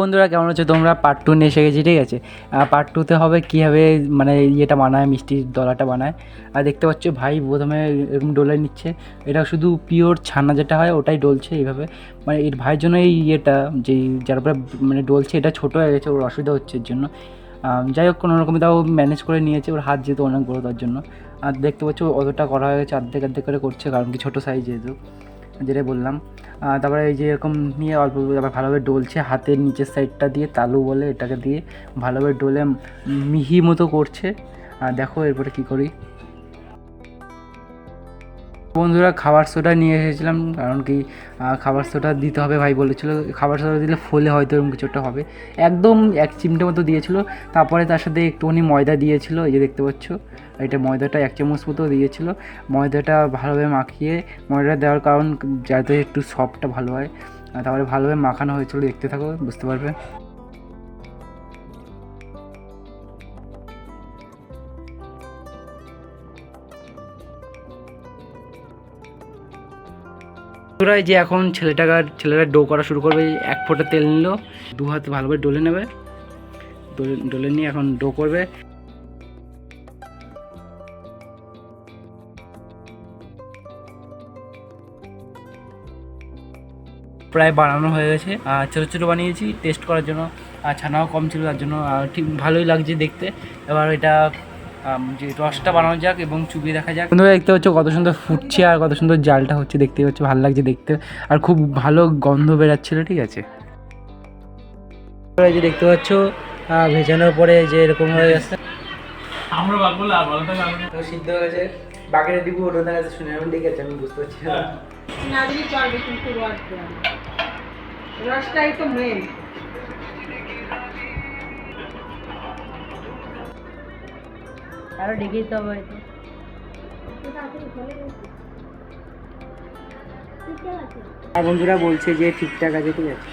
বন্ধুরা কেমন আছো তোমরা? পার্ট 2 নিয়ে এসে গেছি, ঠিক আছে। পার্ট 2তে হবে কীভাবে মানে ইয়েটা বানায়, মিষ্টির দলাটা বানায়। আর দেখতে পাচ্ছ ভাই প্রথমে এরকম ডোলে নিচ্ছে। এটা শুধু পিওর ছানা যেটা হয় ওটাই ডলছে এইভাবে। মানে এর ভাইয়ের জন্য এই ইয়েটা যেই যার উপরে মানে ডলছে এটা ছোটো হয়ে গেছে, ওর অসুবিধা হচ্ছে এর জন্য। যাই হোক কোনো রকম তাও ম্যানেজ করে নিয়েছে, ওর হাত যেহেতু অনেক বড়ো তার জন্য। আর দেখতে পাচ্ছ অতটা করা হয়ে গেছে, অর্ধেক অর্ধেক করে করছে, কারণ কি ছোটো সাইজ যেহেতু, যেটাই বললাম। তারপরে এই যে এরকম নিয়ে অল্প আবার ভালোভাবে ডলছে, হাতের নিচের সাইডটা দিয়ে তালু বলে এটাকে দিয়ে ভালোভাবে ডলে মিহি মতো করছে। দেখো এরপরে কী করি। বন্ধুরা খাবার সোডা নিয়ে এসেছিলাম, কারণ কি খাবার সোডা দিতে হবে, ভাই বলেছিল খাবার সোডা দিলে ফলে হয়তো এরকম কিছু একটা হবে। একদম 1 চিমটে মতো দিয়েছিল। তারপরে তার সাথে একটুখানি ময়দা দিয়েছিল, এই যে দেখতে পাচ্ছ এটা ময়দাটা 1 চামচ মতো দিয়েছিল। ময়দাটা ভালোভাবে মাখিয়ে, ময়দাটা দেওয়ার কারণ যাতে একটু সফটটা ভালো হয়। তারপরে ভালোভাবে মাখানো হয়েছিল, দেখতে থাকো বুঝতে পারবে। পুরাই যে এখন ছেলেটা ডো করা শুরু করবে। 1 ফোঁটা তেল নিল, 2 হাত ভালোভাবে ডলে নেবে, ডলে নিয়ে এখন ডো করবে। প্রায় বানানো হয়ে গেছে, ছোটো ছোটো বানিয়েছি টেস্ট করার জন্য। আর ছানাও কম ছিল তার জন্য ঠিক ভালোই লাগছে দেখতে। এবার এটা যে রসটা বানানো যাক এবং চুবিয়ে দেখা যাক। বন্ধুরা দেখতে পাচ্ছ কত সুন্দর ফুটছে আর কত সুন্দর জালটা হচ্ছে, দেখতে পাচ্ছ ভালো লাগছে দেখতে, আর খুব ভালো গন্ধ বেরাচ্ছিল, ঠিক আছে। এই যে দেখতে পাচ্ছ ভেজানোর পরে যে এরকম হয়ে গেছে, সিদ্ধ হয়ে গেছে। বাকিটা দিব ওটা কাছে শুনে আমি, ঠিক আছে আমি বুঝতে পারছি না দিলে চলবে, কিন্তু রসটাই তো মেন। আরো ঢেকে দিতে হবে হয়তো। আর বন্ধুরা বলছে যে ঠিকঠাক আছে, ঠিক আছে।